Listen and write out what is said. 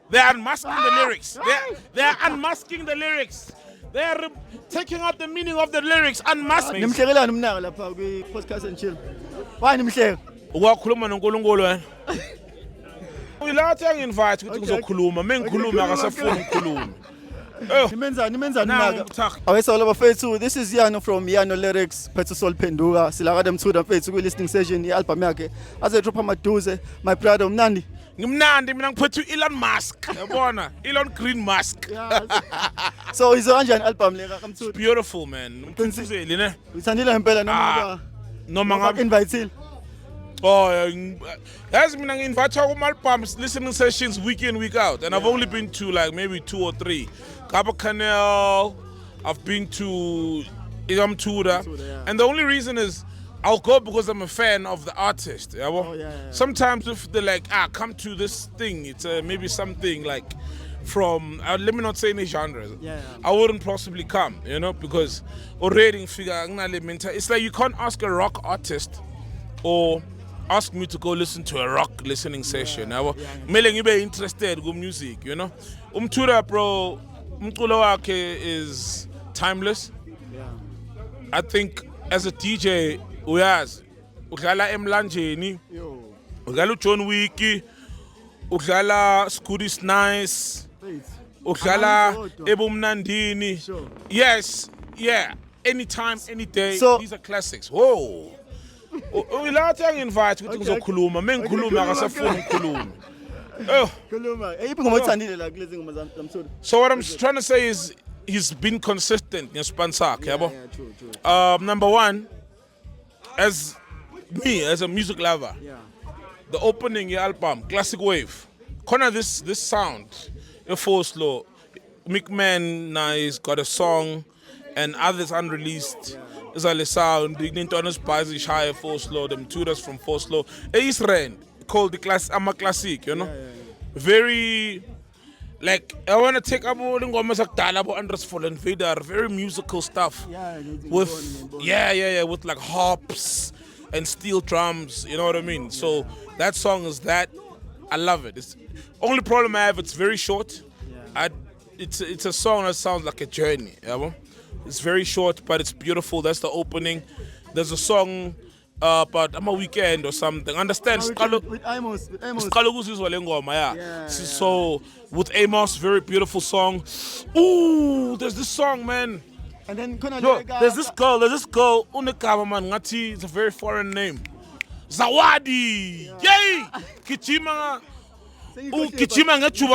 They're unmasking the lyrics. They're unmasking the lyrics. They're taking out the meaning of the lyrics. Unmasking. Nimhlekelani mnaka lapha kwi podcast and chill. Why nimhleka? Uyakhuluma noNkulunkulu wena. Uyilathi anginvite ukuthi ngizokhuluma. Mengikhuluma akasafuni ukukhuluma. Nimenzani mnaka? Awesolo bafethu, this is Yano from Yano Lyrics, Pethu Sol Penduka. Silakade mthuda mfethu kwi listening session album yakhe. Aze drop amaduze. My brother umnandi. Ngimnandi mina ngiphethe Elon Musk. Yabona? Elon Green Musk. So is kanjani album leka kamthuda? Beautiful man. Umphuzeli ne? Uthandile ngempela noma ngabe invite. Oh, as mina ngi-invite kuma-albums listening sessions week in, week out. And I've only been to like maybe 2 or 3. Kaba Canal, I've been to Igam Tuda. And the only reason is I'll go because I'm a fan of the artist. Sometimes if they're like, come to this thing, it's maybe something like from, let me not say any genres. I wouldn't possibly come, you know, because already figure it's like you can't ask a rock artist or ask me to go listen to a rock listening session. Mele ngibe interested in music, you know. Umtura bro, umculo wakhe is timeless. I think as a DJ, uyazi, udlala emlanjeni, udlala uJohn Wiki, udlala Scooty's Nice, udlala Ebumnandini. Yes, yeah, anytime, any day, these are classics. Whoa. Uyilathi anginvite ukuthi ngizokhuluma mengikhuluma akasafuni ukukhuluma. So what I'm trying to say is he's been consistent ngespan sakhe yabo. Number one, as me as a music lover, the opening album Classic Wave, khona this sound a Four Slow. Mickman has got a song and others unreleased. Is a sound, the Nintendo's Bazi Shire Four Slow, them tutors from Four Slow. Israel called the class Ama Classic, you know? Very like I wanna take up all the Gomes Dalabo Andres Fallen Vader, very musical stuff. With with like harps and steel drums, you know what I mean? So that song is that. I love it. It's only problem I have, it's very short. It's a song that sounds like a journey, you know? It's very short, but it's beautiful. That's the opening. There's a song about I'm a weekend or something. Understand? With Amos. So with Amos, very beautiful song. Ooh, there's this song, man. And then there's this girl. Unekama man ngati. It's a very foreign name. Zawadi. Yay! Kichima. Kichima ngachuba.